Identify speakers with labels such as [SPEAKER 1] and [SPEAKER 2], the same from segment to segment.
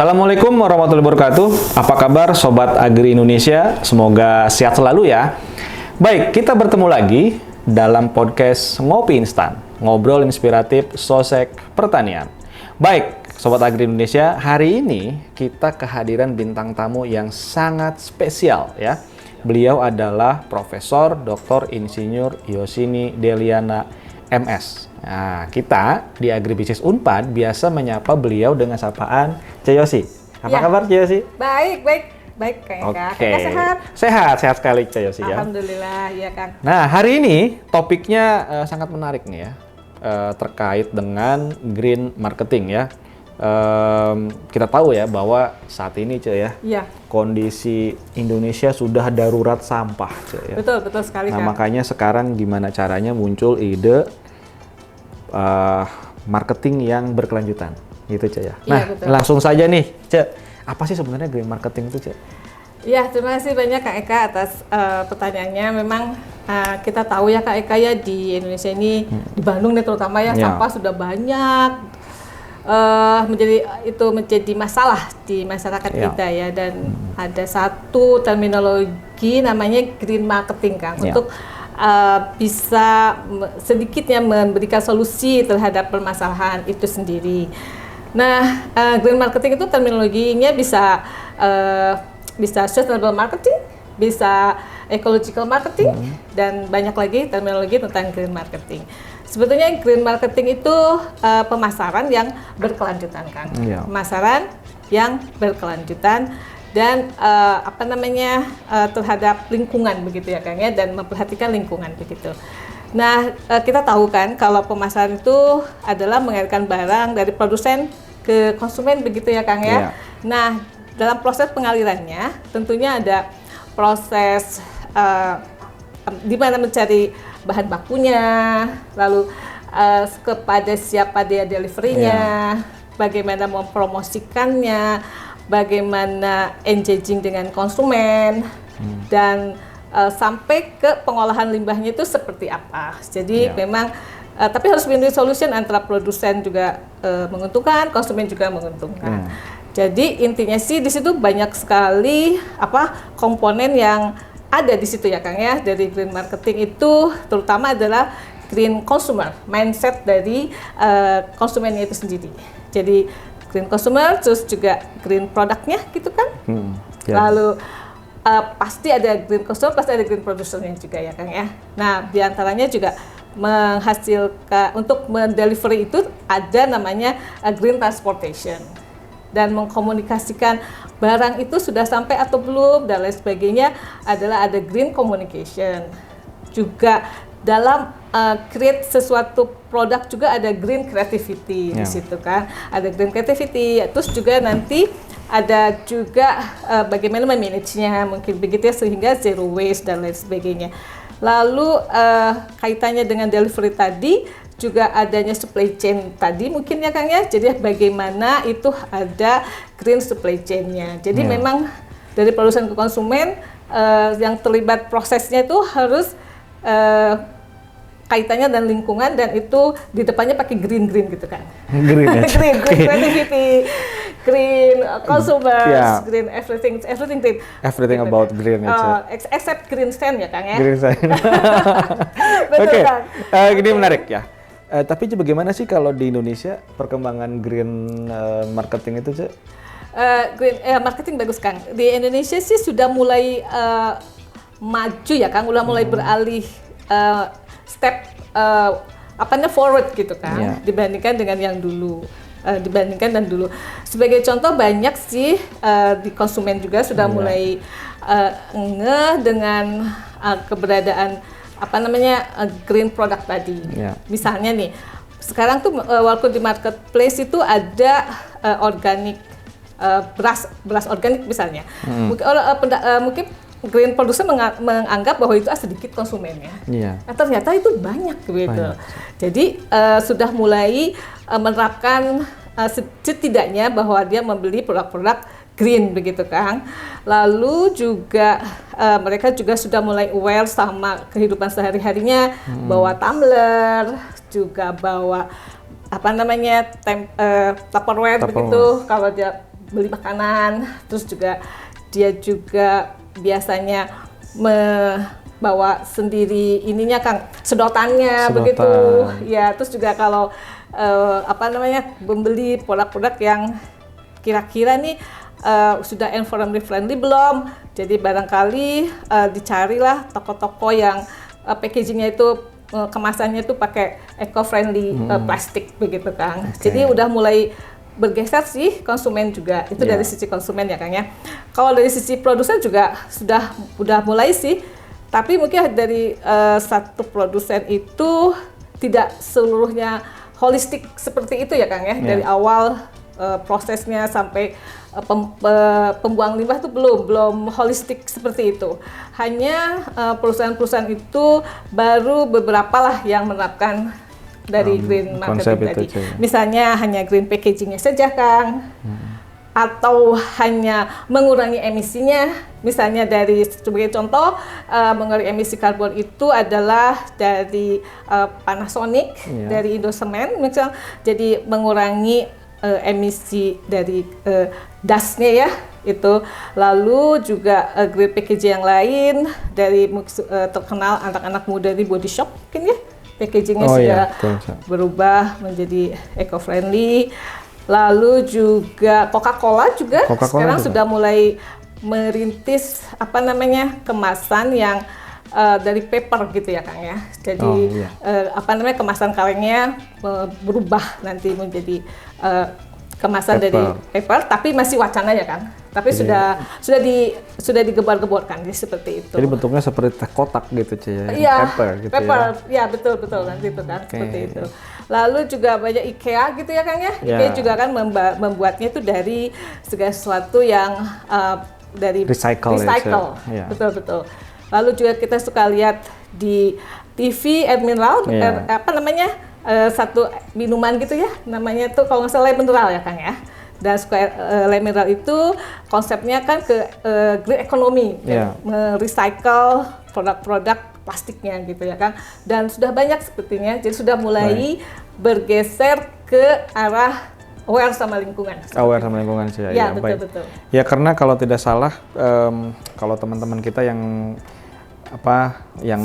[SPEAKER 1] Assalamualaikum warahmatullahi wabarakatuh. Apa kabar Sobat Agri Indonesia? Semoga sehat selalu ya. Baik, kita bertemu lagi dalam podcast Ngopi Instan, ngobrol inspiratif sosek pertanian. Baik, Sobat Agri Indonesia, hari ini kita kehadiran bintang tamu yang sangat spesial ya. Beliau adalah Profesor Dr. Insinyur Yosini Deliana MS. Nah, kita di Agribisnis Unpad biasa menyapa beliau dengan sapaan Cek Yosi. Apa kabar Cek Yosi?
[SPEAKER 2] Baik, Kang Eka.
[SPEAKER 1] Oke.
[SPEAKER 2] Kakak sehat?
[SPEAKER 1] Sehat sekali Cek Yosi ya.
[SPEAKER 2] Alhamdulillah, ya Kang.
[SPEAKER 1] Nah, hari ini topiknya sangat menarik nih ya, terkait dengan green marketing ya. Kita tahu ya bahwa saat ini Cek ya, kondisi Indonesia sudah darurat sampah Cek ya.
[SPEAKER 2] Betul sekali
[SPEAKER 1] Nah,
[SPEAKER 2] Kang.
[SPEAKER 1] makanya sekarang gimana caranya muncul ide marketing yang berkelanjutan gitu Cek ya. Nah,
[SPEAKER 2] betul.
[SPEAKER 1] langsung saja nih Cek, apa sih sebenarnya green marketing itu Cek?
[SPEAKER 2] Ya, terima kasih banyak Kak Eka atas pertanyaannya. Memang kita tahu ya Kak Eka ya, di Indonesia ini, di Bandung nih terutama ya, sampah sudah banyak menjadi masalah di masyarakat kita ya. Dan ada satu terminologi namanya green marketing Kang, untuk bisa sedikitnya memberikan solusi terhadap permasalahan itu sendiri. Nah, green marketing itu terminologinya bisa sustainable marketing, bisa ecological marketing, dan banyak lagi terminologi tentang green marketing. Sebetulnya green marketing itu pemasaran yang berkelanjutan Kang. Pemasaran yang berkelanjutan dan terhadap lingkungan begitu ya Kang ya, dan memperhatikan lingkungan begitu. Nah, kita tahu kan kalau pemasaran itu adalah mengalirkan barang dari produsen ke konsumen begitu ya Kang ya. Nah, dalam proses pengalirannya tentunya ada proses di mana mencari bahan bakunya, lalu kepada siapa dia deliverynya, bagaimana mempromosikannya, bagaimana engaging dengan konsumen, dan sampai ke pengolahan limbahnya itu seperti apa. Jadi memang tapi harus win-win solution antara produsen juga menguntungkan, konsumen juga menguntungkan. Jadi intinya sih di situ banyak sekali komponen yang ada di situ ya Kang ya. Dari green marketing itu terutama adalah green consumer, mindset dari konsumennya itu sendiri. Jadi green consumer, terus juga green produknya gitu kan. Lalu pasti ada green consumer, pasti ada green producernya juga ya Kang ya. Nah, diantaranya juga menghasilkan, untuk mendelivery itu ada namanya green transportation, dan mengkomunikasikan barang itu sudah sampai atau belum dan lain sebagainya adalah ada green communication. Juga dalam create sesuatu produk juga ada green creativity di situ kan, ada green creativity. Terus juga nanti ada juga bagaimana memanagenya mungkin begitu ya, sehingga zero waste dan lain sebagainya. Lalu kaitannya dengan delivery tadi juga adanya supply chain tadi mungkin ya Kang ya. Jadi bagaimana itu ada green supply chain-nya. Jadi memang dari produsen ke konsumen yang terlibat prosesnya itu harus kaitannya dan lingkungan, dan itu di depannya pakai green gitu kan. Green creativity, green consumers, green everything green.
[SPEAKER 1] Everything about green
[SPEAKER 2] Except green sand ya Kang ya.
[SPEAKER 1] Green sand.
[SPEAKER 2] Betul Kang.
[SPEAKER 1] Ini menarik ya. Tapi bagaimana sih kalau di Indonesia perkembangan green marketing itu Cek?
[SPEAKER 2] Green marketing bagus Kang. Di Indonesia sih sudah mulai maju ya Kang, udah mulai beralih step forward gitu kan, dibandingkan dengan yang dulu. Sebagai contoh banyak sih di konsumen juga sudah mulai ngeh dengan keberadaan green product tadi. Misalnya nih, sekarang tuh waktu di marketplace itu ada organik, beras organik misalnya. Mungkin green producer menganggap bahwa itu sedikit konsumennya. Ternyata itu banyak gitu. Jadi sudah mulai menerapkan setidaknya bahwa dia membeli produk-produk green begitu Kang. Lalu juga mereka juga sudah mulai aware sama kehidupan sehari-harinya, bawa tumbler, juga bawa Tupperware begitu, kalau dia beli makanan, terus juga dia juga biasanya membawa sendiri ininya Kang, sedotannya begitu. Ya, terus juga kalau membeli produk-produk yang kira-kira nih sudah environment friendly belum. Jadi barangkali dicarilah toko-toko yang packagingnya itu kemasannya itu pakai eco-friendly plastik begitu Kang. Jadi udah mulai bergeser sih konsumen juga. Itu dari sisi konsumen ya Kang ya. Kalau dari sisi produsen juga udah mulai sih. Tapi mungkin dari satu produsen itu tidak seluruhnya holistik seperti itu ya Kang ya. Dari awal prosesnya sampai pembuang limbah itu belum holistik seperti itu. Hanya perusahaan-perusahaan itu baru beberapa lah yang menerapkan dari green marketing tadi. Misalnya hanya green packagingnya saja Kang, atau hanya mengurangi emisinya. Misalnya dari sebagai contoh mengurangi emisi karbon itu adalah dari Panasonic, dari Indosemen, misalnya jadi mengurangi emisi dari dustnya ya itu. Lalu juga green packaging yang lain dari terkenal anak-anak muda di Body Shop mungkin ya, packagingnya sudah berubah menjadi eco-friendly. Lalu juga Coca-Cola juga sekarang sudah mulai merintis kemasan yang dari paper gitu ya Kang ya. Jadi kemasan kalengnya berubah nanti menjadi kemasan dari paper, tapi masih wacana ya Kang. Tapi sudah digebar-geborkan seperti itu.
[SPEAKER 1] Jadi bentuknya seperti teh kotak gitu ya.
[SPEAKER 2] Iya,
[SPEAKER 1] paper gitu
[SPEAKER 2] ya. Betul nanti itu kan seperti itu. Lalu juga banyak IKEA gitu ya Kang ya. IKEA juga kan membuatnya itu dari segala sesuatu yang dari recycle. Betul. Lalu juga kita suka lihat di TV air mineral, satu minuman gitu ya, namanya tuh kalau nggak salah air mineral ya Kang ya. Dan air mineral itu konsepnya kan ke green economy, merecycle produk-produk plastiknya gitu ya Kang. Dan sudah banyak sepertinya, jadi sudah mulai bergeser ke arah aware sama lingkungan.
[SPEAKER 1] Aware sama lingkungan sih ya.
[SPEAKER 2] Betul.
[SPEAKER 1] Ya karena kalau tidak salah, kalau teman-teman kita yang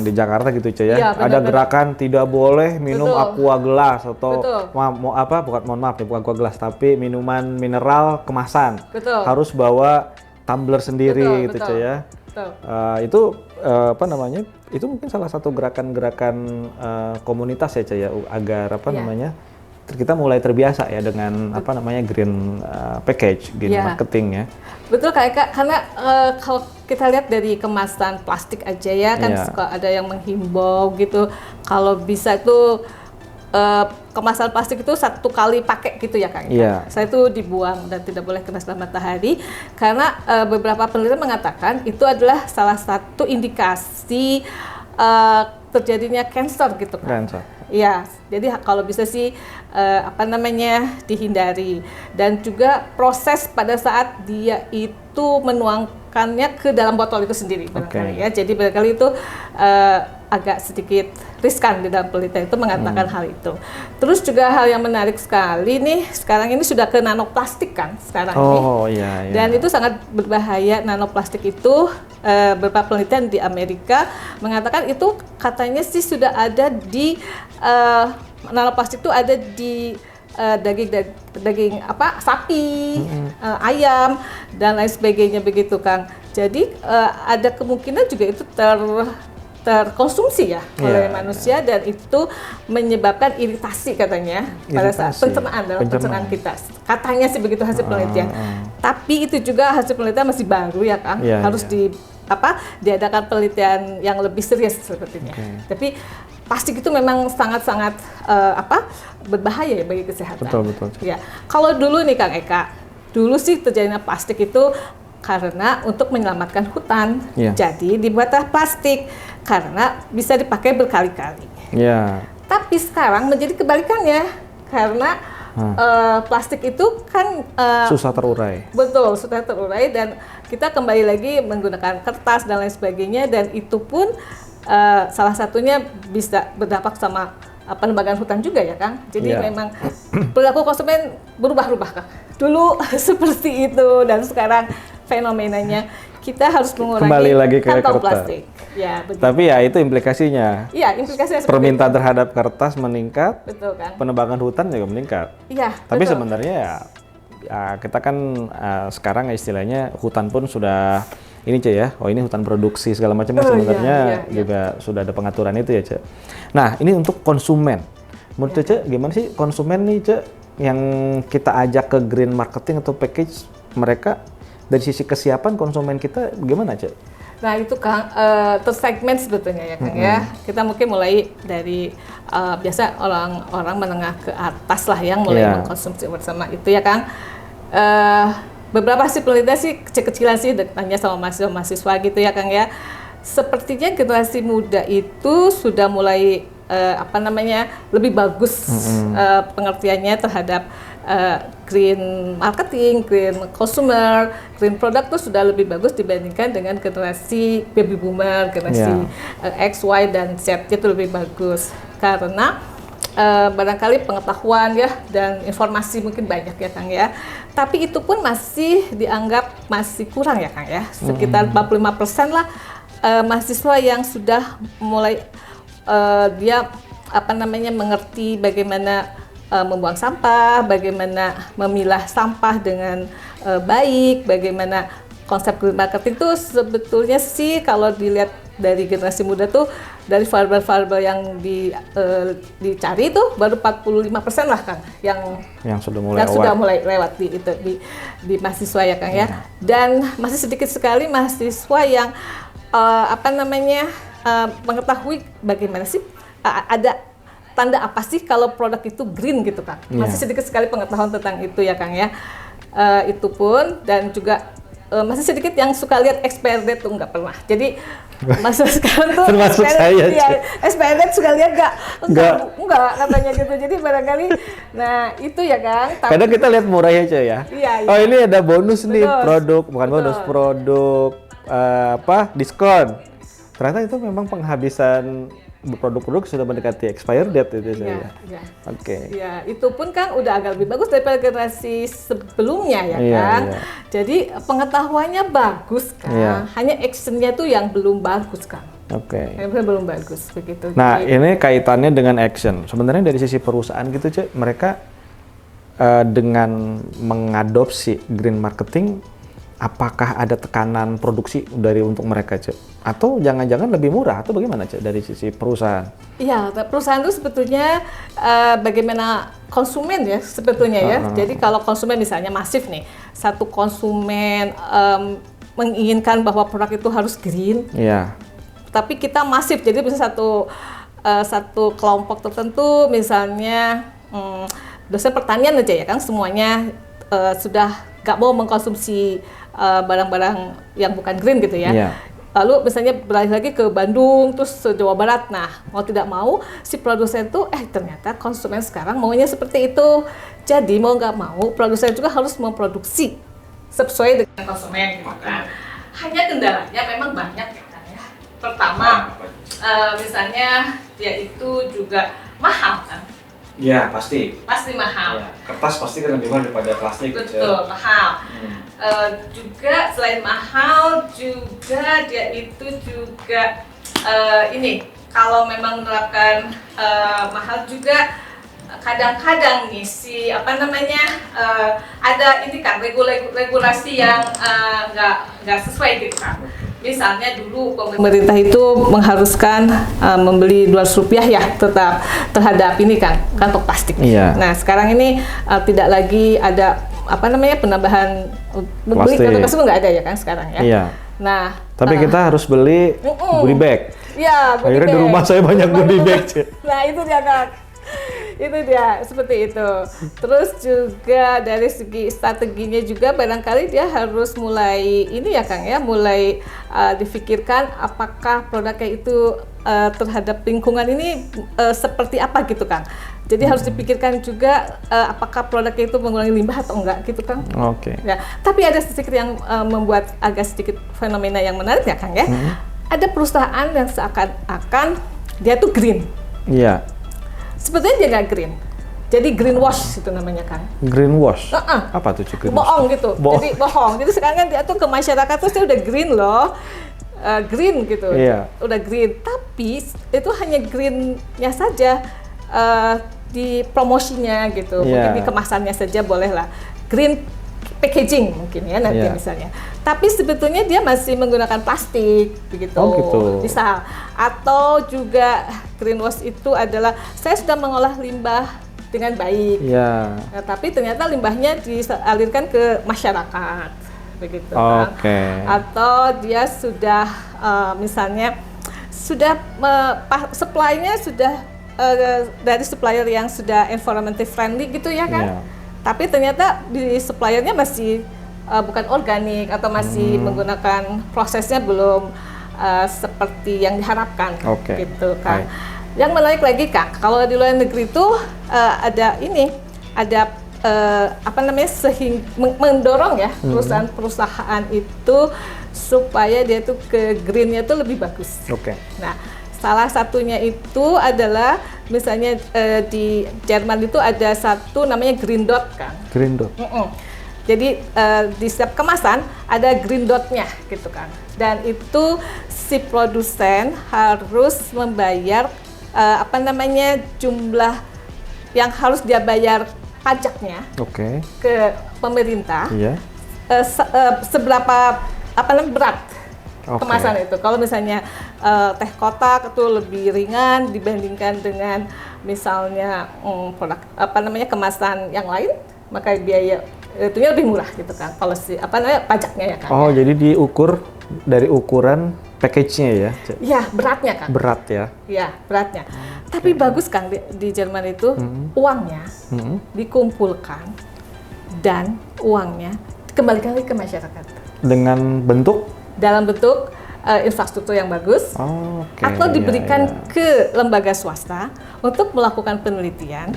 [SPEAKER 1] di Jakarta gitu Cah ya, ada gerakan tidak boleh minum aqua gelas atau bukan aqua gelas tapi minuman mineral kemasan. Harus bawa tumbler sendiri gitu Cah ya. Itu itu mungkin salah satu gerakan-gerakan komunitas ya Cah ya, agar kita mulai terbiasa ya dengan green package, green marketing ya.
[SPEAKER 2] Betul Kak, karena kalau kita lihat dari kemasan plastik aja ya kan suka ada yang menghimbau gitu kalau bisa itu kemasan plastik itu 1 kali pakai gitu ya Kang. Saya itu dibuang dan tidak boleh kena sinar matahari karena beberapa penelitian mengatakan itu adalah salah satu indikasi terjadinya cancer gitu kan. Ya, jadi kalau bisa sih dihindari. Dan juga proses pada saat dia itu menuangkannya ke dalam botol itu sendiri barangkali ya. Jadi barangkali itu agak sedikit riskan di dalam penelitian itu mengatakan hal itu. Terus juga hal yang menarik sekali nih, sekarang ini sudah ke nanoplastik kan sekarang ini. Dan itu sangat berbahaya nanoplastik itu. Beberapa penelitian di Amerika mengatakan itu katanya sih sudah ada di nanoplastik itu ada di daging sapi, ayam dan lain sebagainya begitu Kang. Jadi ada kemungkinan juga itu terkonsumsi ya oleh manusia dan itu menyebabkan iritasi katanya pada saat pencernaan kita. Katanya sih begitu hasil penelitian. Tapi itu juga hasil penelitian masih baru ya Kang. Harus diadakan penelitian yang lebih serius sepertinya. Tapi plastik itu memang sangat-sangat berbahaya ya bagi kesehatan.
[SPEAKER 1] Betul.
[SPEAKER 2] Ya. Kalau dulu nih Kang Eka, dulu sih terjadinya plastik itu karena untuk menyelamatkan hutan. Jadi dibuatlah plastik karena bisa dipakai berkali-kali. Tapi sekarang menjadi kebalikannya karena plastik itu kan
[SPEAKER 1] susah terurai.
[SPEAKER 2] Betul, susah terurai dan kita kembali lagi menggunakan kertas dan lain sebagainya dan itu pun salah satunya bisa berdampak sama penebangan hutan juga ya Kang. Jadi memang perilaku konsumen berubah-ubah Kang. dulu seperti itu dan sekarang fenomenanya kita harus mengurangi
[SPEAKER 1] kembali lagi ke
[SPEAKER 2] kantong
[SPEAKER 1] kertas.
[SPEAKER 2] plastik. Ya, begitu.
[SPEAKER 1] Tapi ya itu implikasinya.
[SPEAKER 2] Iya, implikasinya seperti
[SPEAKER 1] Permintaan
[SPEAKER 2] itu.
[SPEAKER 1] terhadap kertas meningkat,
[SPEAKER 2] Betul kan?
[SPEAKER 1] penebangan hutan juga meningkat.
[SPEAKER 2] Iya,
[SPEAKER 1] Tapi
[SPEAKER 2] betul.
[SPEAKER 1] sebenarnya ya kita kan sekarang istilahnya hutan pun sudah ini Cek ya, oh ini hutan produksi segala macam kan
[SPEAKER 2] Oh,
[SPEAKER 1] sebenarnya
[SPEAKER 2] iya.
[SPEAKER 1] juga sudah ada pengaturan itu ya Cek. Nah ini untuk konsumen, menurut Cek gimana sih konsumen nih Cek yang kita ajak ke green marketing atau package mereka dari sisi kesiapan konsumen kita gimana Cek?
[SPEAKER 2] Nah itu Kang, tersegmen sebetulnya ya Kang ya. Kita mungkin mulai dari biasa orang-orang menengah ke atas lah yang mulai
[SPEAKER 1] Iya.
[SPEAKER 2] mengkonsumsi bersama itu ya Kang. Beberapa sih penelitian sih kecil-kecilan sih tanya sama mahasiswa gitu ya Kang ya. Sepertinya generasi muda itu sudah mulai lebih bagus pengertiannya terhadap green marketing, green consumer, green product tuh sudah lebih bagus dibandingkan dengan generasi baby boomer, generasi X, Y dan Z itu lebih bagus karena barangkali pengetahuan ya dan informasi mungkin banyak ya Kang ya. Tapi itu pun masih dianggap masih kurang ya Kang ya. Sekitar 45% lah mahasiswa yang sudah mulai dia mengerti bagaimana membuang sampah, bagaimana memilah sampah dengan baik, bagaimana konsep green marketing itu sebetulnya sih kalau dilihat dari generasi muda tuh dari variabel-variabel yang dicari itu baru 45% lah Kang yang sudah mulai lewat di mahasiswa ya Kang ya. Dan masih sedikit sekali mahasiswa yang mengetahui bagaimana sih ada tanda apa sih kalau produk itu green gitu Kang. Masih sedikit sekali pengetahuan tentang itu ya Kang ya. Itu pun dan juga masih sedikit yang suka lihat expired date tuh nggak pernah. Jadi masa sekarang tuh
[SPEAKER 1] termasuk saya
[SPEAKER 2] expired date suka lihat enggak katanya gitu. Jadi barangkali nah itu ya Kang.
[SPEAKER 1] Kadang kita lihat murah ya Cek ya.
[SPEAKER 2] Iya.
[SPEAKER 1] Oh ini ada bonus nih produk, bukan bonus, produk diskon. Ternyata itu memang penghabisan produk-produk sudah mendekati expired date itu saya.
[SPEAKER 2] Iya.
[SPEAKER 1] Oke.
[SPEAKER 2] Ya, itu pun kan udah agak lebih bagus daripada generasi sebelumnya ya Kang.
[SPEAKER 1] Iya.
[SPEAKER 2] Jadi pengetahuannya bagus Kang.
[SPEAKER 1] Iya.
[SPEAKER 2] Hanya actionnya tuh yang belum bagus Kang.
[SPEAKER 1] Oke.
[SPEAKER 2] Yang belum bagus begitu.
[SPEAKER 1] Nah,
[SPEAKER 2] jadi,
[SPEAKER 1] ini kaitannya dengan action. Sebenarnya dari sisi perusahaan gitu, Cek, mereka dengan mengadopsi green marketing, apakah ada tekanan produksi untuk mereka, Cek? Atau jangan-jangan lebih murah atau bagaimana, Cek, dari sisi perusahaan?
[SPEAKER 2] Iya, perusahaan itu sebetulnya bagaimana konsumen ya sebetulnya ya. Jadi kalau konsumen misalnya masif nih, satu konsumen menginginkan bahwa produk itu harus green.
[SPEAKER 1] Iya.
[SPEAKER 2] Tapi kita masif, jadi bisa satu kelompok tertentu, misalnya dosen pertanian aja ya kan, semuanya sudah nggak mau mengkonsumsi barang-barang yang bukan green gitu ya.
[SPEAKER 1] Iya.
[SPEAKER 2] Lalu misalnya beralih lagi ke Bandung, terus ke Jawa Barat. Nah, mau tidak mau si produsen tuh ternyata konsumen sekarang maunya seperti itu. Jadi mau nggak mau produsen juga harus memproduksi sesuai dengan konsumen gitu kan. Hanya kendalanya memang banyak ya kan ya. Pertama, misalnya dia itu juga mahal kan.
[SPEAKER 1] Iya, pasti.
[SPEAKER 2] Pasti mahal.
[SPEAKER 1] Ya, kertas pasti kan lebih mahal daripada plastik.
[SPEAKER 2] Betul, mahal. Juga selain mahal, juga dia itu juga ini kalau memang menerapkan mahal juga kadang-kadang nih si ada ini kan regulasi yang nggak sesuai gitu kan. Misalnya dulu pemerintah itu mengharuskan membeli Rp200 ya tetap terhadap ini kan kantong plastik.
[SPEAKER 1] Iya.
[SPEAKER 2] Nah sekarang ini tidak lagi ada penambahan beli kantong plastik nggak ada ya kan sekarang ya.
[SPEAKER 1] Iya.
[SPEAKER 2] Nah
[SPEAKER 1] tapi kita harus beli goodie bag.
[SPEAKER 2] Iya.
[SPEAKER 1] Akhirnya di rumah saya banyak goodie bag.
[SPEAKER 2] Nah itu dia kan. Itu dia seperti itu. Terus juga dari segi strateginya juga barangkali dia harus mulai ini ya Kang ya, mulai difikirkan apakah produknya itu terhadap lingkungan ini seperti apa gitu Kang. Jadi harus dipikirkan juga apakah produknya itu mengurangi limbah atau enggak gitu Kang.
[SPEAKER 1] Oke.
[SPEAKER 2] Ya, tapi ada sedikit yang membuat agak sedikit fenomena yang menarik ya Kang ya. Ada perusahaan yang seakan-akan dia tuh green.
[SPEAKER 1] Iya.
[SPEAKER 2] Sebetulnya dia nggak green, Jadi greenwash itu namanya Kang.
[SPEAKER 1] Greenwash? Apa tuh greenwash?
[SPEAKER 2] Bohong gitu. Jadi bohong. Jadi sekarang kan dia tuh ke masyarakat tuh dia udah green loh. Green gitu.
[SPEAKER 1] Iya.
[SPEAKER 2] Udah green. Tapi itu hanya greennya saja di promosinya gitu. Mungkin di kemasannya saja boleh lah. Green packaging mungkin ya nanti misalnya. Tapi sebetulnya dia masih menggunakan plastik begitu.
[SPEAKER 1] Oh gitu.
[SPEAKER 2] Bisa. Atau juga greenwash itu adalah saya sudah mengolah limbah dengan baik.
[SPEAKER 1] Ya.
[SPEAKER 2] Nah, tapi ternyata limbahnya dialirkan ke masyarakat, begitu.
[SPEAKER 1] Oke.
[SPEAKER 2] Atau dia sudah misalnya sudah supply-nya sudah dari supplier yang sudah environmentally friendly gitu ya kan? Yeah. Tapi ternyata di suppliernya masih bukan organik atau masih menggunakan prosesnya belum seperti yang diharapkan, gitu kan? Yang menarik lagi Kang, kalau di luar negeri itu ada mendorong ya perusahaan-perusahaan itu supaya dia tuh ke greennya tuh lebih bagus. Nah, salah satunya itu adalah misalnya di Jerman itu ada satu namanya Green Dot Kang. Green Dot. Jadi di setiap kemasan ada green dot-nya gitu kan. Dan itu si produsen harus membayar jumlah yang harus dia bayar pajaknya ke pemerintah. Seberapa berat kemasan itu. Kalau misalnya teh kotak itu lebih ringan dibandingkan dengan misalnya produk kemasan yang lain, maka biaya itunya lebih murah gitu kan. Kalau pajaknya ya kan.
[SPEAKER 1] Oh, jadi diukur dari ukuran package-nya ya?
[SPEAKER 2] Iya, beratnya kan.
[SPEAKER 1] Berat ya?
[SPEAKER 2] Iya, beratnya. Tapi bagus kan di Jerman itu uangnya dikumpulkan dan uangnya dikembalikan lagi ke masyarakat.
[SPEAKER 1] Dengan bentuk?
[SPEAKER 2] Dalam bentuk infrastruktur yang bagus, atau diberikan ke lembaga swasta untuk melakukan penelitian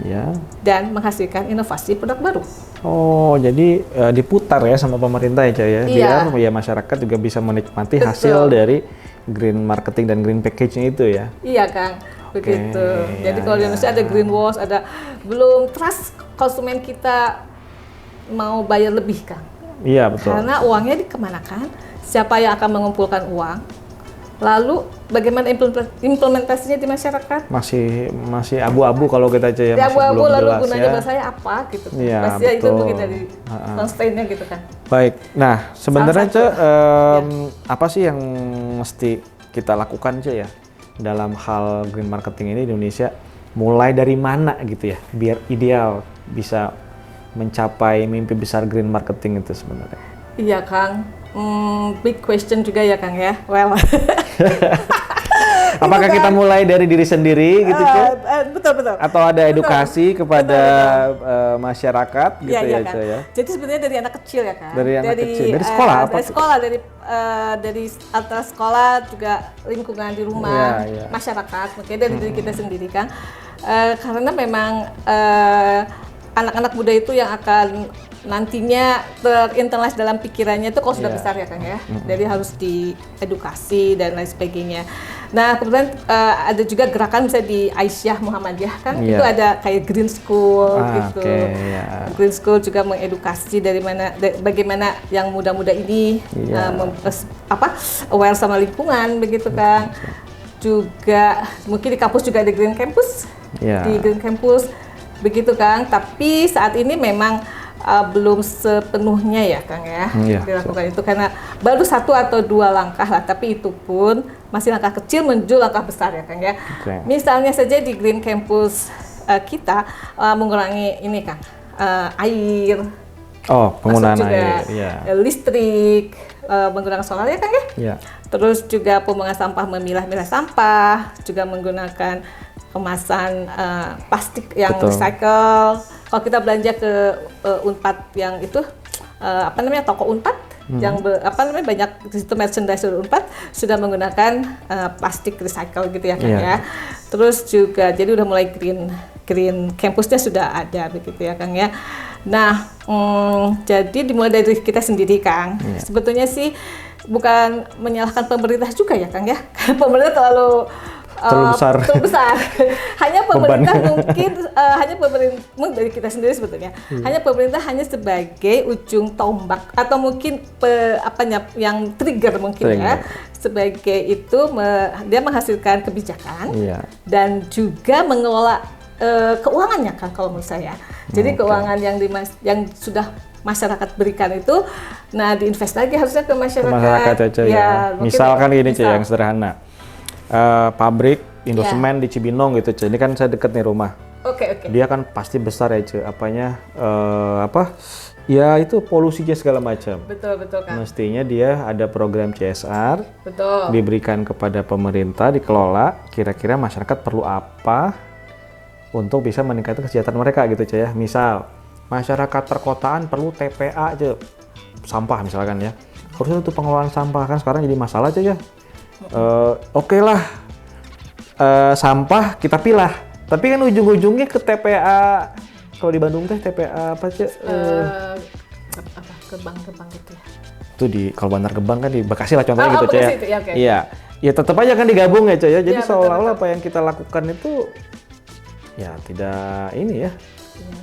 [SPEAKER 2] dan menghasilkan inovasi produk baru.
[SPEAKER 1] Oh, jadi diputar ya sama pemerintah ya, Cak ya, biar ya masyarakat juga bisa menikmati hasil dari green marketing dan green packaging itu ya.
[SPEAKER 2] Iya, Kang, begitu. Jadi kalau di Indonesia ada greenwash, ada belum trust konsumen kita mau bayar lebih, Kang.
[SPEAKER 1] Iya, betul.
[SPEAKER 2] Karena uangnya dikemanakan? Siapa yang akan mengumpulkan uang? Lalu bagaimana implementasinya di masyarakat?
[SPEAKER 1] Masih abu-abu kalau kita aja ya, masih
[SPEAKER 2] abu-abu,
[SPEAKER 1] belum
[SPEAKER 2] lalu
[SPEAKER 1] jelas
[SPEAKER 2] gunanya
[SPEAKER 1] ya.
[SPEAKER 2] buat saya apa gitu.
[SPEAKER 1] Ya,
[SPEAKER 2] pasti itu mungkin dari constraint-nya gitu kan.
[SPEAKER 1] Baik, nah sebenarnya apa sih yang mesti kita lakukan ya dalam hal green marketing ini di Indonesia? Mulai dari mana gitu ya, biar ideal bisa mencapai mimpi besar green marketing itu sebenarnya?
[SPEAKER 2] Iya Kang, big question juga ya Kang ya. Well,
[SPEAKER 1] apakah kita mulai dari diri sendiri gitu tuh?
[SPEAKER 2] Betul.
[SPEAKER 1] Atau ada edukasi kepada masyarakat gitu ya,
[SPEAKER 2] kan?
[SPEAKER 1] Ya?
[SPEAKER 2] Jadi sebenarnya dari anak kecil ya kan?
[SPEAKER 1] Dari anak kecil, dari sekolah apa?
[SPEAKER 2] Dari sekolah, dari atas sekolah juga lingkungan di rumah, masyarakat, mungkin dari diri kita sendiri kan? Karena memang anak-anak muda itu yang akan nantinya terinternalize dalam pikirannya itu kalau sudah besar ya Kang ya. Jadi harus diedukasi dan lain sebagainya. Nah kemudian ada juga gerakan misalnya di Aisyah Muhammadiyah kan, itu ada kayak Green School gitu. Green School juga mengedukasi bagaimana yang muda-muda ini aware sama lingkungan begitu Kang. Juga mungkin di kampus juga ada Green Campus. Di Green Campus begitu Kang, tapi saat ini memang belum sepenuhnya ya Kang ya dilakukan itu karena baru 1 atau 2 langkah lah, tapi itu pun masih langkah kecil menuju langkah besar ya Kang ya. Misalnya saja di Green Campus kita mengurangi ini Kang, air,
[SPEAKER 1] penggunaan air,
[SPEAKER 2] listrik, menggunakan solar ya Kang ya. Terus juga pembuangan sampah, memilah-milah sampah, juga menggunakan kemasan plastik yang recycle. Kalau kita belanja ke Unpad yang itu toko Unpad yang banyak di situ merchandise Unpad sudah menggunakan plastik recycle gitu ya Kang ya. Terus juga jadi udah mulai green campusnya sudah ada begitu ya Kang ya. Nah, jadi dimulai dari kita sendiri Kang. Sebetulnya sih bukan menyalahkan pemerintah juga ya Kang ya. Karena pemerintah terlalu terlalu besar. Hanya pemerintah mungkin hanya pemerintah dari kita sendiri sebetulnya. Hanya pemerintah hanya sebagai ujung tombak atau mungkin yang trigger mungkin ya. Sebagai itu dia menghasilkan kebijakan dan juga mengelola keuangannya kan kalau menurut saya. Jadi keuangan yang sudah masyarakat berikan itu, nah diinvest lagi harusnya ke masyarakat.
[SPEAKER 1] Ya. Misalkan gini yang sederhana, pabrik Indosemen di Cibinong gitu ini kan saya deket nih rumah.
[SPEAKER 2] Oke.
[SPEAKER 1] Dia kan pasti besar ya ya itu polusinya segala macam.
[SPEAKER 2] Betul kan.
[SPEAKER 1] Mestinya dia ada program CSR, diberikan kepada pemerintah, dikelola. Kira-kira masyarakat perlu apa untuk bisa meningkatkan kesejahteraan mereka gitu ya. Misal masyarakat perkotaan perlu TPA aja, sampah misalkan ya. Harusnya untuk pengelolaan sampah kan sekarang jadi masalah aja ya. Oke lah, sampah kita pilah. Tapi kan ujung-ujungnya ke TPA. Kalau di Bandung teh TPA apa sih?
[SPEAKER 2] Gebang gitu ya.
[SPEAKER 1] Itu kalau Bantar Gebang kan di Bekasi lah contohnya gitu ya.
[SPEAKER 2] Okay.
[SPEAKER 1] Iya. Ya tetap aja kan digabung ya ya. Jadi seolah-olah apa yang kita lakukan itu ya tidak ini ya.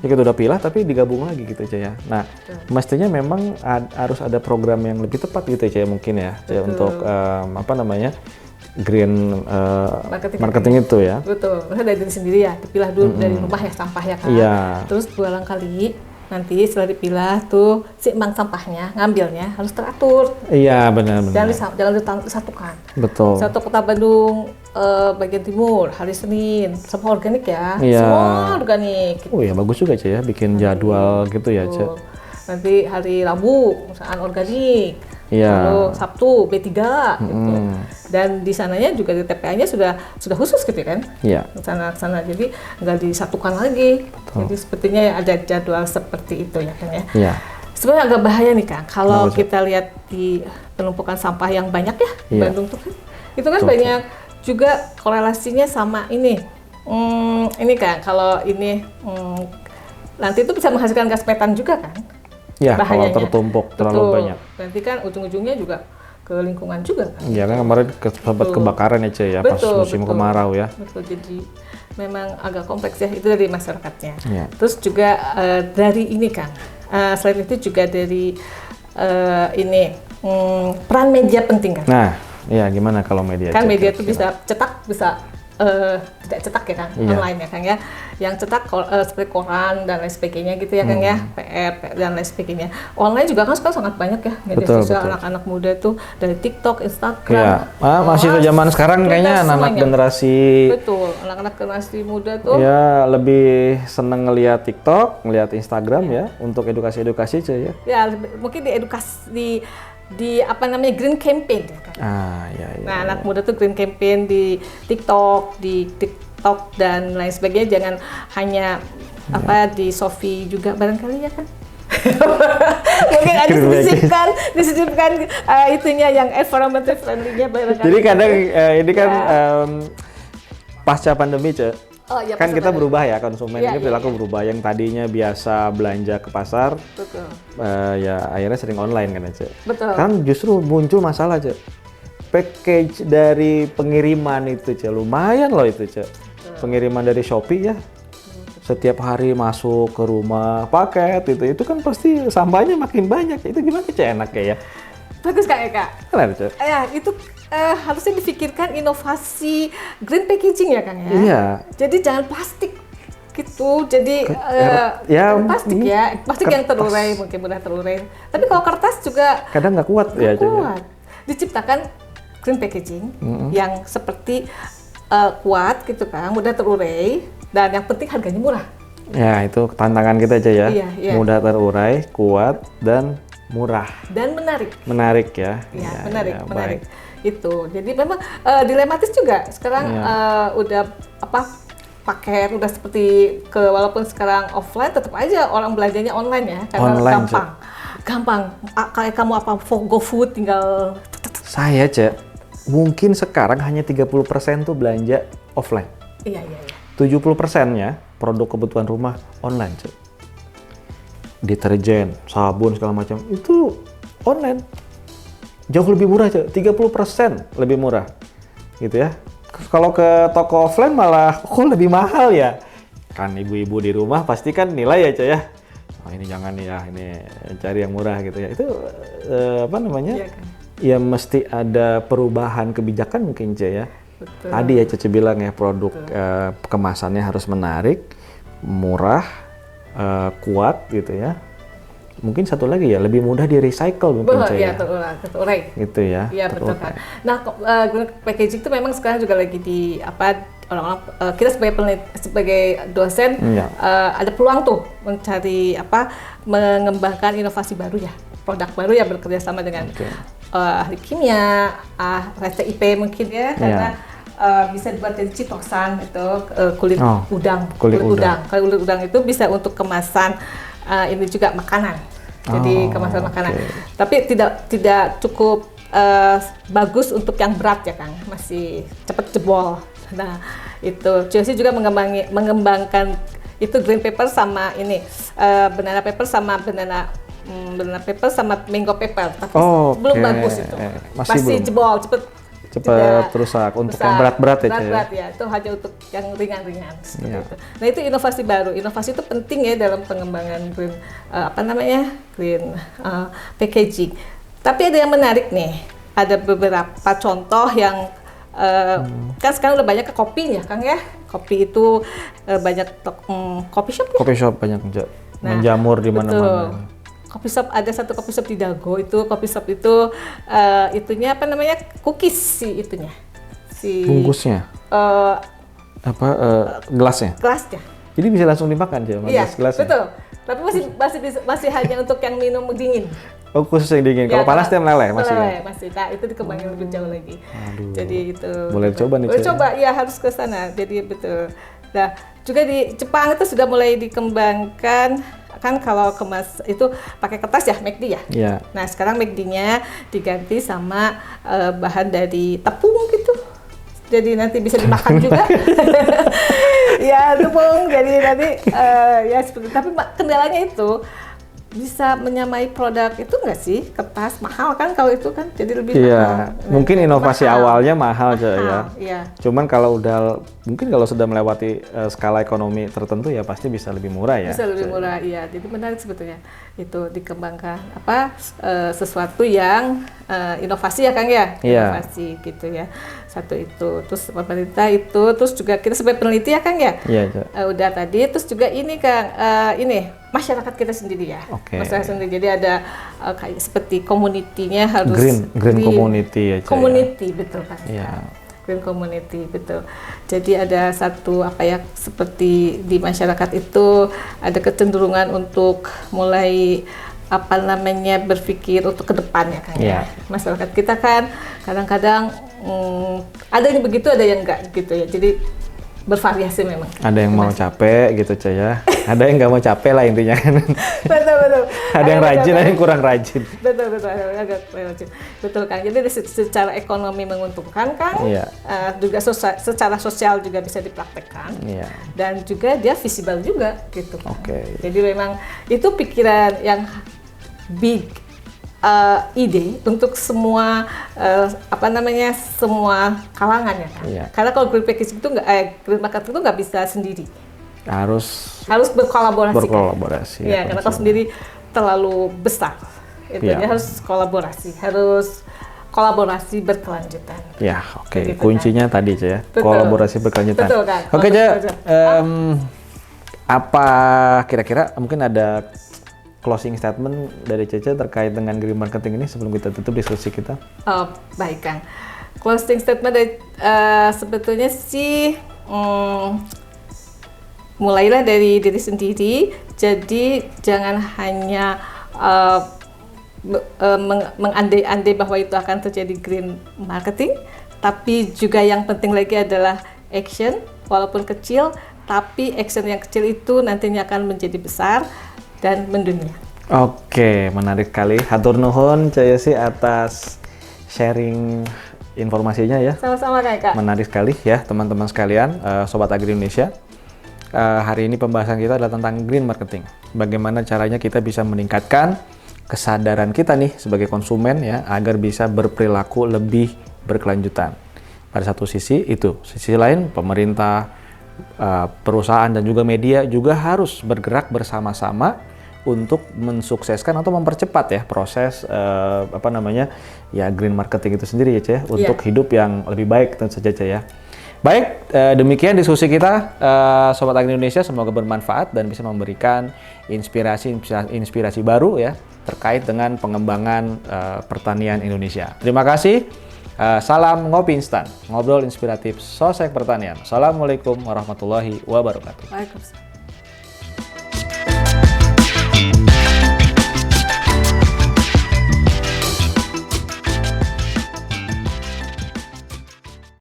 [SPEAKER 1] Ya kita udah pilah tapi digabung lagi gitu ya. Nah, mestinya memang harus ada program yang lebih tepat gitu ya mungkin ya untuk green marketing itu ya.
[SPEAKER 2] Betul. Misalnya dari diri sendiri ya, dipilah dulu dari rumah ya sampah ya kan.
[SPEAKER 1] Iya.
[SPEAKER 2] Terus berulang kali nanti setelah dipilah tuh si emang sampahnya ngambilnya harus teratur.
[SPEAKER 1] Iya benar.
[SPEAKER 2] Jangan disatukan.
[SPEAKER 1] Betul.
[SPEAKER 2] Satu Kota Bandung bagian timur hari Senin sampah organik ya.
[SPEAKER 1] Iya.
[SPEAKER 2] Semua organik.
[SPEAKER 1] Oh ya bagus juga ya bikin jadwal gitu ya Cek.
[SPEAKER 2] Nanti hari Rabu misalkan organik. Lalu Sabtu B3 gitu. Dan di sananya juga di TPA-nya sudah khusus gitu kan.
[SPEAKER 1] Iya.
[SPEAKER 2] Sana jadi nggak disatukan lagi. Betul. Jadi sepertinya ada jadwal seperti itu ya kan ya.
[SPEAKER 1] Iya.
[SPEAKER 2] Sebenarnya agak bahaya nih Kang kalau kita lihat di penumpukan sampah yang banyak ya di Bandung tuh kan. Itu kan banyak juga korelasinya sama ini. Ini kan kalau ini nanti itu bisa menghasilkan gas metan juga kan.
[SPEAKER 1] Ya, kalau tertumpuk terlalu banyak.
[SPEAKER 2] Nanti kan ujung-ujungnya juga ke lingkungan juga kan.
[SPEAKER 1] Iya kan kemarin sempat kebakaran ya Cek ya pas musim kemarau ya.
[SPEAKER 2] Betul, jadi memang agak kompleks ya itu dari masyarakatnya. Terus juga dari ini kan, selain itu juga dari peran media penting kan.
[SPEAKER 1] Nah, ya gimana kalau media?
[SPEAKER 2] Kan media itu bisa cetak, bisa tidak cetak ya kan, online ya kan ya. Yang cetak seperti koran dan lain sebagainya gitu ya kan ya, PR dan lain sebagainya. Online juga kan sekarang sangat banyak ya media sosial anak-anak muda tuh dari TikTok, Instagram.
[SPEAKER 1] Masih zaman sekarang kayaknya anak-anak generasi.
[SPEAKER 2] Betul, anak-anak generasi muda tuh.
[SPEAKER 1] Ya lebih seneng ngelihat TikTok, ngelihat Instagram ya untuk edukasi ya.
[SPEAKER 2] Ya mungkin di green campaign ya kan. Nah, anak muda tuh green campaign di TikTok dan lain sebagainya, jangan hanya di Shopee juga barangkali ya kan. Mungkin ada disisipkan itunya yang environmental friendly-nya barangkali.
[SPEAKER 1] Jadi kadang ini kan pasca pandemi kan kita berubah ya konsumen ini perilaku berubah yang tadinya biasa belanja ke pasar.
[SPEAKER 2] Betul.
[SPEAKER 1] Ya akhirnya sering online kan Cek.
[SPEAKER 2] Betul.
[SPEAKER 1] Kan justru muncul masalah Cek. Package dari pengiriman itu Cek lumayan loh itu Cek. Pengiriman dari Shopee ya. Setiap hari masuk ke rumah paket itu kan pasti sampahnya makin banyak. Itu gimana Cek enak ya?
[SPEAKER 2] Bagus Kak Eka.
[SPEAKER 1] Keren Cek.
[SPEAKER 2] Ya itu harusnya difikirkan inovasi green packaging ya Kang ya.
[SPEAKER 1] Iya.
[SPEAKER 2] Jadi jangan plastik gitu. Jadi plastik yang terurai mungkin mudah terurai. Tapi kalau kertas juga
[SPEAKER 1] kadang nggak kuat ya.
[SPEAKER 2] Kuat. Diciptakan green packaging yang seperti kuat gitu kan, mudah terurai dan yang penting harganya murah.
[SPEAKER 1] Ya itu tantangan kita aja ya.
[SPEAKER 2] Iya. Mudah
[SPEAKER 1] terurai, kuat dan murah
[SPEAKER 2] dan menarik.
[SPEAKER 1] Menarik ya.
[SPEAKER 2] Menarik. Itu. Jadi memang dilematis juga. Sekarang udah paket udah seperti walaupun sekarang offline tetap aja orang belanjanya online ya karena
[SPEAKER 1] online,
[SPEAKER 2] gampang. Kayak kamu GoFood tinggal
[SPEAKER 1] saya mungkin sekarang hanya 30% tuh belanja offline.
[SPEAKER 2] Iya.
[SPEAKER 1] 70%-nya produk kebutuhan rumah online, Deterjen, sabun segala macam itu online. Jauh lebih murah, 30% lebih murah. Gitu ya. kalau ke toko offline malah kok lebih mahal ya? Kan ibu-ibu di rumah pasti kan nilai ya, Coy ya. Oh, ini jangan ya, ini cari yang murah gitu ya. Itu apa namanya?
[SPEAKER 2] Iya kan?
[SPEAKER 1] Ya mesti ada perubahan kebijakan mungkin, Coy ya.
[SPEAKER 2] Betul.
[SPEAKER 1] Tadi ya Cece bilang ya, produk kemasannya harus menarik, murah, kuat gitu ya. Mungkin satu lagi ya, lebih mudah di recycle mungkin, Coy ya.
[SPEAKER 2] Terurai.
[SPEAKER 1] Gitu ya.
[SPEAKER 2] Iya betul kan. Nah, green packaging itu memang sekarang juga lagi di orang-orang kita sebagai dosen ada peluang tuh mencari mengembangkan inovasi baru ya, produk baru ya, bekerja sama dengan ahli kimia, RTIP mungkin ya, karena bisa dibuat dari citosan itu kulit udang. Kulit udang itu bisa untuk kemasan ini juga makanan. Jadi kemasan makanan. Tapi tidak cukup bagus untuk yang berat ya Kang, masih cepat jebol. Nah, itu Chelsea juga mengembangkan itu green paper sama ini banana paper sama banana paper sama mango paper, tapi belum bagus itu. Masih jebol, cepat rusak untuk yang berat-berat ya. Berat ya, itu hanya untuk yang ringan-ringan seperti itu. Nah, itu inovasi baru. Inovasi itu penting ya dalam pengembangan green green packaging. Tapi ada yang menarik nih. Ada beberapa contoh yang kan sekarang udah banyak ke kopi ya Kang ya. Kopi itu banyak coffee shop ya? Coffee shop banyak menjamur di mana-mana. Coffee shop, ada satu coffee shop di Dago itu, coffee shop itu itunya cookies bungkusnya gelasnya jadi bisa langsung dimakan aja gelasnya. Betul, tapi masih hanya untuk yang minum dingin. Khusus yang dingin. Kalau panas dia meleleh masih. Nah, itu dikembangin lebih jauh lagi. Jadi itu boleh coba nih. Boleh coba, ya harus ke sana. Jadi betul. Nah, juga di Jepang itu sudah mulai dikembangkan. Kan kalau kemas itu pakai kertas ya, McD ya. Yeah. Nah, sekarang McD-nya diganti sama bahan dari tepung gitu. Jadi nanti bisa dimakan juga. Ya, tepung. Jadi nanti ya seperti, tapi kendalanya itu bisa menyamai produk itu nggak sih? Kertas mahal kan kalau itu kan, jadi lebih mahal. Mungkin inovasi awalnya mahal aja ya. Iya. Cuman kalau sudah melewati skala ekonomi tertentu ya pasti bisa lebih murah ya. Bisa lebih murah, iya. Jadi menarik sebetulnya itu dikembangkan sesuatu yang inovasi ya Kang ya. Inovasi gitu ya. Satu itu, terus pemerintah itu, terus juga kita sebagai peneliti ya Kang ya. Iya. Udah tadi, terus juga ini Kang, masyarakat kita sendiri ya. Masyarakat sendiri. Jadi ada kayak seperti community-nya harus green community ya. Community betul kan. Iya. Green community betul. Jadi ada satu seperti di masyarakat itu ada kecenderungan untuk mulai berpikir untuk ke depan ya Kang ya. Masyarakat kita kan kadang-kadang ada yang begitu, ada yang enggak gitu ya. Jadi bervariasi memang. Ada yang mau capek gitu Coy ya. Ada yang nggak mau capek lah intinya. Betul. Ada yang rajin, ada yang kurang rajin. Betul. Agak rajin. Betul Kang. Jadi secara ekonomi menguntungkan Kang. Iya. Juga secara sosial juga bisa dipraktekkan. Iya. Dan juga dia visible juga gitu. Jadi memang itu pikiran yang big. Ide untuk semua semua kalangan ya kan. Iya. Karena kalau green packaging itu green market itu nggak bisa sendiri. Harus berkolaborasi. Ya, karena kalau sendiri terlalu besar. Itu dia harus kolaborasi berkelanjutan. Ya, Gitu, kuncinya kan? Tadi ya. Kolaborasi berkelanjutan. Betul kan. Apa kira-kira mungkin ada closing statement dari Cece terkait dengan green marketing ini sebelum kita tutup diskusi kita? Baik Kang. Closing statement dari sebetulnya sih mulailah dari diri sendiri. Jadi jangan hanya mengandai-andai bahwa itu akan terjadi green marketing, tapi juga yang penting lagi adalah action, walaupun kecil, tapi action yang kecil itu nantinya akan menjadi besar dan mendunia. Menarik sekali. Hatur nuhun Ceyesi atas sharing informasinya ya. Sama-sama Kak. Menarik sekali ya teman-teman sekalian, Sobat Agri Indonesia. Hari ini pembahasan kita adalah tentang green marketing. Bagaimana caranya kita bisa meningkatkan kesadaran kita nih sebagai konsumen ya, agar bisa berperilaku lebih berkelanjutan.
[SPEAKER 1] Pada satu sisi itu, sisi lain pemerintah, perusahaan dan juga media juga harus bergerak bersama-sama untuk mensukseskan atau mempercepat ya proses green marketing itu sendiri ya, Ceh, untuk hidup yang lebih baik tentu saja, Ceh, ya. Baik, demikian diskusi kita, Sobat Agri Indonesia, semoga bermanfaat dan bisa memberikan inspirasi baru ya terkait dengan pengembangan pertanian Indonesia. Terima kasih. Salam Ngopi Instan, ngobrol inspiratif sosek pertanian. Assalamualaikum warahmatullahi wabarakatuh.
[SPEAKER 2] Waalaikumsalam.